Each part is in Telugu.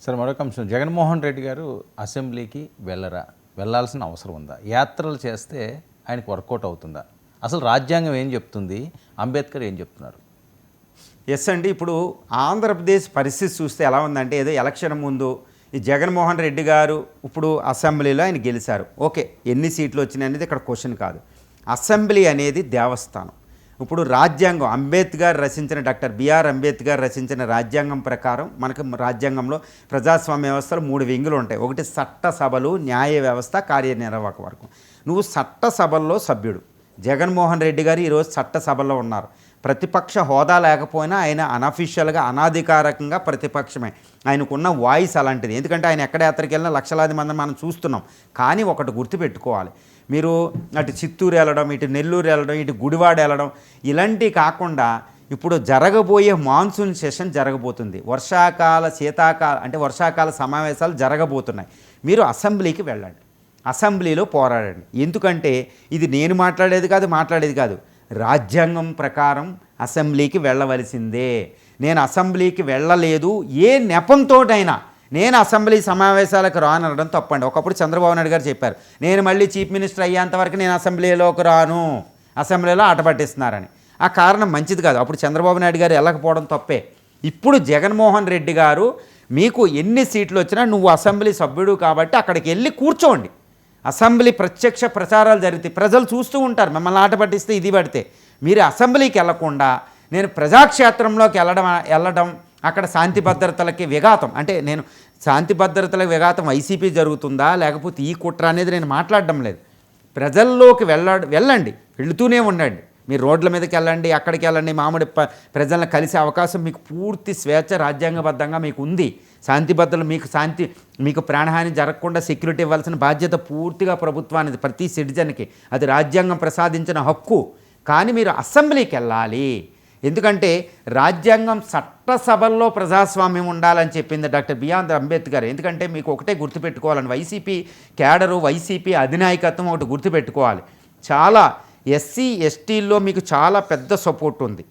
సార్ మరొక అంశం, జగన్మోహన్ రెడ్డి గారు అసెంబ్లీకి వెళ్ళాల్సిన అవసరం ఉందా? యాత్రలు చేస్తే ఆయనకు వర్కౌట్ అవుతుందా? అసలు రాజ్యాంగం ఏం చెప్తుంది, అంబేద్కర్ ఏం చెప్తున్నారు? ఎస్ అండి. ఇప్పుడు ఆంధ్రప్రదేశ్ పరిస్థితి చూస్తే ఎలా ఉందంటే, ఏదో ఎలక్షన్ ముందు ఈ జగన్మోహన్ రెడ్డి గారు ఇప్పుడు అసెంబ్లీలో ఆయన గెలిచారు. ఓకే, ఎన్ని సీట్లు వచ్చినాయి అనేది ఇక్కడ క్వశ్చన్ కాదు. అసెంబ్లీ అనేది దేవస్థానం. ఇప్పుడు రాజ్యాంగం అంబేద్కర్ రచించిన డాక్టర్ బిఆర్ అంబేద్కర్ రచించిన రాజ్యాంగం ప్రకారం మనకు రాజ్యాంగంలో ప్రజాస్వామ్య వ్యవస్థలో 3 వింగులు ఉంటాయి. ఒకటి చట్టసభలు, న్యాయ వ్యవస్థ, కార్యనిర్వాహక వర్గం. నువ్వు చట్టసభల్లో సభ్యుడు. జగన్మోహన్ రెడ్డి గారు ఈరోజు చట్టసభలో ఉన్నారు. ప్రతిపక్ష హోదా లేకపోయినా ఆయన అనఫీషియల్గా అనాధికారికంగా ప్రతిపక్షమే. ఆయనకున్న వాయిస్ అలాంటిది. ఎందుకంటే ఆయన ఎక్కడ యాత్రకి వెళ్ళినా లక్షలాది మందిని మనం చూస్తున్నాం. కానీ ఒకటి గుర్తుపెట్టుకోవాలి, మీరు అటు చిత్తూరు వెళ్ళడం, ఇటు నెల్లూరు వెళ్ళడం, ఇటు గుడివాడ వెళ్ళడం, ఇలాంటివి కాకుండా ఇప్పుడు జరగబోయే మాన్సూన్ సెషన్ జరగబోతుంది. వర్షాకాల సమావేశాలు జరగబోతున్నాయి. మీరు అసెంబ్లీకి వెళ్ళండి, అసెంబ్లీలో పోరాడండి. ఎందుకంటే ఇది నేను మాట్లాడేది కాదు, రాజ్యాంగం ప్రకారం అసెంబ్లీకి వెళ్ళవలసిందే. నేను అసెంబ్లీకి వెళ్ళలేదు, ఏ నెపంతోటైనా నేను అసెంబ్లీ సమావేశాలకు రానడం తప్పండి. ఒకప్పుడు చంద్రబాబు నాయుడు గారు చెప్పారు, నేను మళ్ళీ చీఫ్ మినిస్టర్ అయ్యేంతవరకు నేను అసెంబ్లీలోకి రాను, అసెంబ్లీలో ఆట పట్టిస్తున్నారని. ఆ కారణం మంచిది కాదు. అప్పుడు చంద్రబాబు నాయుడు గారు వెళ్ళకపోవడం తప్పే. ఇప్పుడు జగన్మోహన్ రెడ్డి గారు మీకు ఎన్ని సీట్లు వచ్చినా నువ్వు అసెంబ్లీ సభ్యుడు కాబట్టి అక్కడికి వెళ్ళి కూర్చోండి. అసెంబ్లీ ప్రత్యక్ష ప్రచారాలు జరిగితే ప్రజలు చూస్తూ ఉంటారు. మిమ్మల్ని ఆట పట్టిస్తే ఇది పడితే మీరు అసెంబ్లీకి వెళ్లకుండా నేను ప్రజాక్షేత్రంలోకి వెళ్ళడం అక్కడ శాంతి భద్రతలకి విఘాతం. అంటే నేను శాంతి భద్రతలకు విఘాతం వైసీపీ జరుగుతుందా లేకపోతే ఈ కుట్ర అనేది నేను మాట్లాడడం లేదు. ప్రజల్లోకి వెళ్ళండి, వెళుతూనే ఉండండి. మీరు రోడ్ల మీదకి వెళ్ళండి, అక్కడికి వెళ్ళండి, మామూలు ప్రజలను కలిసే అవకాశం మీకు పూర్తి స్వేచ్ఛ రాజ్యాంగబద్ధంగా మీకు ఉంది. శాంతి భద్రతలు మీకు ప్రాణహాని జరగకుండా సెక్యూరిటీ ఇవ్వాల్సిన బాధ్యత పూర్తిగా ప్రభుత్వానికి, ప్రతి సిటిజన్కి. అది రాజ్యాంగం ప్రసాదించిన హక్కు. కానీ మీరు అసెంబ్లీకి వెళ్ళాలి. ఎందుకంటే రాజ్యాంగం చట్టసభల్లో ప్రజాస్వామ్యం ఉండాలని చెప్పింది డాక్టర్ బిఆర్ అంబేద్కర్. ఎందుకంటే మీకు ఒకటే గుర్తుపెట్టుకోవాలని, వైసీపీ క్యాడరు, వైసీపీ అధినాయకత్వం ఒకటి గుర్తుపెట్టుకోవాలి. చాలా ఎస్సీ ఎస్టీల్లో మీకు చాలా పెద్ద సపోర్ట్ ఉంది.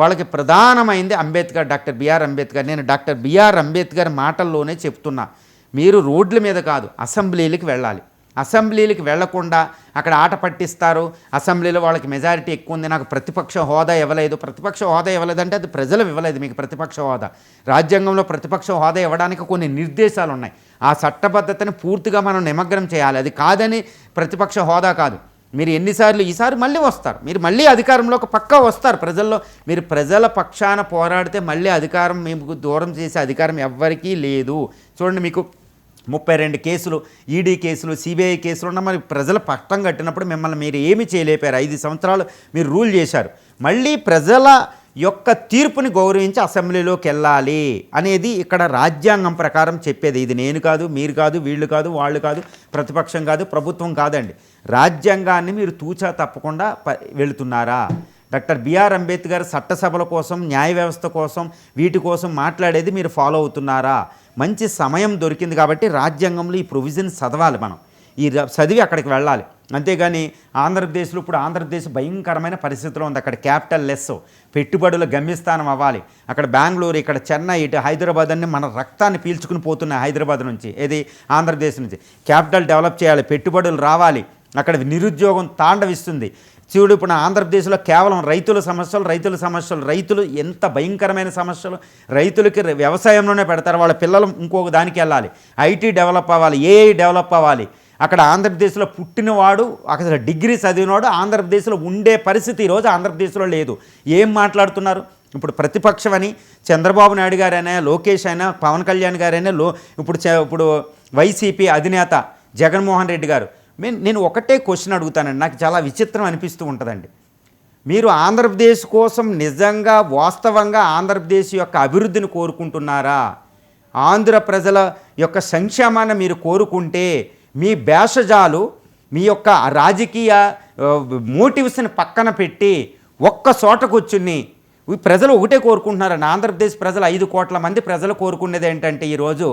వాళ్ళకి ప్రధానమైంది అంబేద్కర్, డాక్టర్ బిఆర్ అంబేద్కర్. నేను డాక్టర్ బిఆర్ అంబేద్కర్ మాటల్లోనే చెప్తున్నా, మీరు రోడ్ల మీద కాదు అసెంబ్లీలకు వెళ్ళాలి. అసెంబ్లీలకు వెళ్లకుండా అక్కడ ఆట పట్టిస్తారు. అసెంబ్లీలో వాళ్ళకి మెజారిటీ ఎక్కువ ఉంది, నాకు ప్రతిపక్ష హోదా ఇవ్వలేదు. ప్రతిపక్ష హోదా ఇవ్వలేదంటే అది ప్రజలు ఇవ్వలేదు మీకు ప్రతిపక్ష హోదా. రాజ్యాంగంలో ప్రతిపక్ష హోదా ఇవ్వడానికి కొన్ని నిర్దేశాలు ఉన్నాయి. ఆ చట్టబద్ధతని పూర్తిగా మనం నిమగ్నం చేయాలి. అది కాదని ప్రతిపక్ష హోదా కాదు. మీరు ఎన్నిసార్లు ఈసారి మళ్ళీ వస్తారు, మీరు మళ్ళీ అధికారంలోకి పక్కా వస్తారు. ప్రజల్లో మీరు ప్రజల పక్షాన పోరాడితే మళ్ళీ అధికారం మీకు దూరం చేసే అధికారం ఎవ్వరికీ లేదు. చూడండి, మీకు 32 కేసులు, ఈడీ కేసులు, సిబిఐ కేసులు ఉన్న మరి ప్రజల పట్టం కట్టినప్పుడు మిమ్మల్ని మీరు ఏమి చేయలేపారు. 5 సంవత్సరాలు మీరు రూల్ చేశారు. మళ్ళీ ప్రజల యొక్క తీర్పుని గౌరవించి అసెంబ్లీలోకి వెళ్ళాలి అనేది ఇక్కడ రాజ్యాంగం ప్రకారం చెప్పేది. ఇది నేను కాదు, మీరు కాదు, వీళ్ళు కాదు, వాళ్ళు కాదు, ప్రతిపక్షం కాదు, ప్రభుత్వం కాదండి. రాజ్యాంగాన్ని మీరు తూచా తప్పకుండా వెళుతున్నారా? డాక్టర్ బిఆర్ అంబేద్కర్ చట్టసభల కోసం, న్యాయ వ్యవస్థ కోసం, వీటి కోసం మాట్లాడేది మీరు ఫాలో అవుతున్నారా? మంచి సమయం దొరికింది కాబట్టి రాజ్యాంగంలో ఈ ప్రొవిజన్ చదవాలి. మనం ఈ చదివి అక్కడికి వెళ్ళాలి. అంతేగాని ఆంధ్రప్రదేశ్లో ఇప్పుడు ఆంధ్రప్రదేశ్ భయంకరమైన పరిస్థితిలో ఉంది. అక్కడ క్యాపిటల్ లెస్, పెట్టుబడుల గమ్యస్థానం అవ్వాలి. అక్కడ బెంగళూరు, ఇక్కడ చెన్నై, ఇటు హైదరాబాద్ అన్ని మన రక్తాన్ని పీల్చుకుని పోతున్నాయి. హైదరాబాద్ నుంచి, ఏది ఆంధ్రప్రదేశ్ నుంచి క్యాపిటల్ డెవలప్ చేయాలి, పెట్టుబడులు రావాలి. అక్కడ నిరుద్యోగం తాండవిస్తుంది. చూడు, ఇప్పుడు ఆంధ్రప్రదేశ్లో కేవలం రైతుల సమస్యలు, రైతులు ఎంత భయంకరమైన సమస్యలు. రైతులకి వ్యవసాయంలోనే పెడతారు, వాళ్ళ పిల్లలు ఇంకొక దానికి వెళ్ళాలి. ఐటీ డెవలప్ అవ్వాలి, ఏఐ డెవలప్ అవ్వాలి. అక్కడ ఆంధ్రప్రదేశ్లో పుట్టినవాడు, అక్కడ డిగ్రీ చదివినవాడు ఆంధ్రప్రదేశ్లో ఉండే పరిస్థితి ఈరోజు ఆంధ్రప్రదేశ్లో లేదు. ఏం మాట్లాడుతున్నారు? ఇప్పుడు ప్రతిపక్షం అని చంద్రబాబు నాయుడు గారైనా, లోకేష్ అయినా, పవన్ కళ్యాణ్ గారైనా, ఇప్పుడు వైసీపీ అధినేత జగన్మోహన్ రెడ్డి గారు. నేను ఒకటే క్వశ్చన్ అడుగుతానండి, నాకు చాలా విచిత్రం అనిపిస్తూ ఉంటుందండి. మీరు ఆంధ్రప్రదేశ్ కోసం నిజంగా వాస్తవంగా ఆంధ్రప్రదేశ్ యొక్క అభివృద్ధిని కోరుకుంటున్నారా? ఆంధ్ర ప్రజల యొక్క సంక్షేమాన్ని మీరు కోరుకుంటే మీ భేషజాలు, మీ యొక్క రాజకీయ మోటివ్స్ని పక్కన పెట్టి ఒక్క చోట కూర్చుని ప్రజలు ఒకటే కోరుకుంటున్నారని. ఆంధ్రప్రదేశ్ ప్రజలు 5 కోట్ల మంది ప్రజలు కోరుకునేది ఏంటంటే ఈరోజు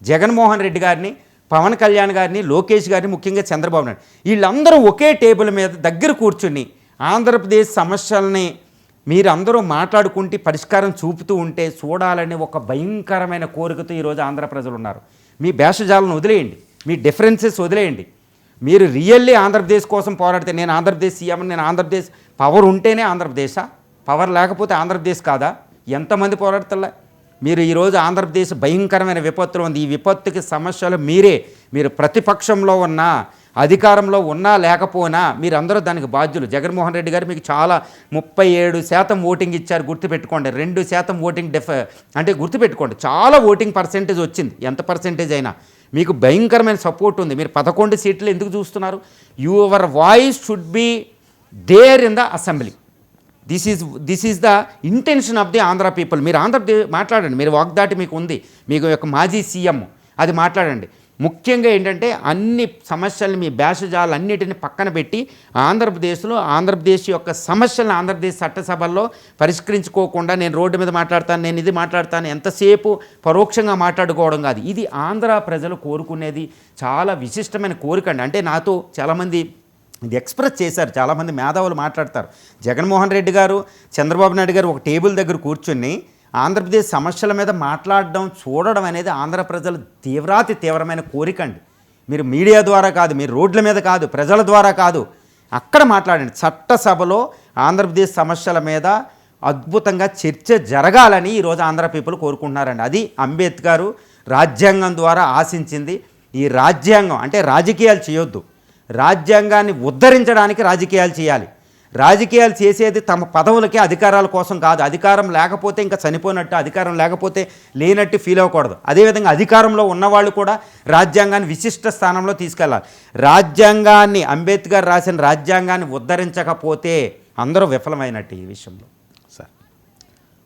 జగన్మోహన్ రెడ్డి గారిని, పవన్ కళ్యాణ్ గారిని, లోకేష్ గారిని, ముఖ్యంగా చంద్రబాబు నాయుడు, వీళ్ళందరూ ఒకే టేబుల్ మీద దగ్గర కూర్చుని ఆంధ్రప్రదేశ్ సమస్యల్ని మీరందరూ మాట్లాడుకుంటే పరిష్కారం చూపుతూ ఉంటే చూడాలని ఒక భయంకరమైన కోరికతో ఈరోజు ఆంధ్ర ప్రజలు ఉన్నారు. మీ భేషజాలను వదిలేయండి, మీ డిఫరెన్సెస్ వదిలేయండి. మీరు రియల్లీ ఆంధ్రప్రదేశ్ కోసం పోరాడితే, నేను ఆంధ్రప్రదేశ్ సీఎం, నేను ఆంధ్రప్రదేశ్ పవర్ ఉంటేనే ఆంధ్రప్రదేశా, పవర్ లేకపోతే ఆంధ్రప్రదేశ్ కాదా? ఎంతమంది పోరాడతలే? మీరు ఈరోజు ఆంధ్రప్రదేశ్ భయంకరమైన విపత్తులు ఉంది. ఈ విపత్తుకి సమస్యలు మీరే. మీరు ప్రతిపక్షంలో ఉన్నా, అధికారంలో ఉన్నా లేకపోయినా మీరందరూ దానికి బాధ్యులు. జగన్మోహన్ రెడ్డి గారు మీకు చాలా 37% ఓటింగ్ ఇచ్చారు, గుర్తుపెట్టుకోండి. 2% ఓటింగ్ అంటే గుర్తుపెట్టుకోండి, చాలా ఓటింగ్ పర్సెంటేజ్ వచ్చింది. ఎంత పర్సెంటేజ్ అయినా మీకు భయంకరమైన సపోర్ట్ ఉంది. మీరు 11 సీట్లు ఎందుకు చూస్తున్నారు? Your voice should be there in the assembly. This is the intention of the Andhra people. మీరు ఆంధ్రప్రదేశ్ మాట్లాడండి, మీరు వాగ్దాటి మీకు ఉంది, మీకు యొక్క మాజీ సీఎం, అది మాట్లాడండి. ముఖ్యంగా ఏంటంటే అన్ని సమస్యల్ని, మీ భేషజాలన్నిటిని పక్కన పెట్టి ఆంధ్రప్రదేశ్ యొక్క సమస్యలను ఆంధ్రప్రదేశ్ చట్టసభల్లో పరిష్కరించుకోకుండా నేను రోడ్డు మీద మాట్లాడతాను, నేను ఇది మాట్లాడతాను, ఎంతసేపు పరోక్షంగా మాట్లాడుకోవడం కాదు. ఇది ఆంధ్ర ప్రజలు కోరుకునేది చాలా విశిష్టమైన కోరిక అండి. అంటే నాతో చాలామంది ఇది ఎక్స్ప్రెస్ చేశారు, చాలామంది మేధావులు మాట్లాడతారు. జగన్మోహన్ రెడ్డి గారు, చంద్రబాబు నాయుడు గారు ఒక టేబుల్ దగ్గర కూర్చుని ఆంధ్రప్రదేశ్ సమస్యల మీద మాట్లాడడం, చూడడం అనేది ఆంధ్ర ప్రజల తీవ్రమైన కోరిక అండి. మీరు మీడియా ద్వారా కాదు, మీరు రోడ్ల మీద కాదు, ప్రజల ద్వారా కాదు, అక్కడ మాట్లాడండి. చట్టసభలో ఆంధ్రప్రదేశ్ సమస్యల మీద అద్భుతంగా చర్చ జరగాలని ఈరోజు ఆంధ్ర పీపుల్ కోరుకుంటున్నారండి. అది అంబేద్కర్ రాజ్యాంగం ద్వారా ఆశించింది. ఈ రాజ్యాంగం అంటే రాజకీయాలు చేయొద్దు, రాజ్యాంగాన్ని ఉద్ధరించడానికి రాజకీయాలు చేయాలి. రాజకీయాలు చేసేది తమ పదవులకి, అధికారాల కోసం కాదు. అధికారం లేకపోతే ఇంకా చనిపోయినట్టు, అధికారం లేకపోతే లేనట్టు ఫీల్ అవ్వకూడదు. అదేవిధంగా అధికారంలో ఉన్నవాళ్ళు కూడా రాజ్యాంగాన్ని విశిష్ట స్థానంలో తీసుకెళ్ళాలి. రాజ్యాంగాన్ని, అంబేద్కర్ రాసిన రాజ్యాంగాన్ని ఉద్ధరించకపోతే అందరూ విఫలమైనట్టు ఈ విషయంలో.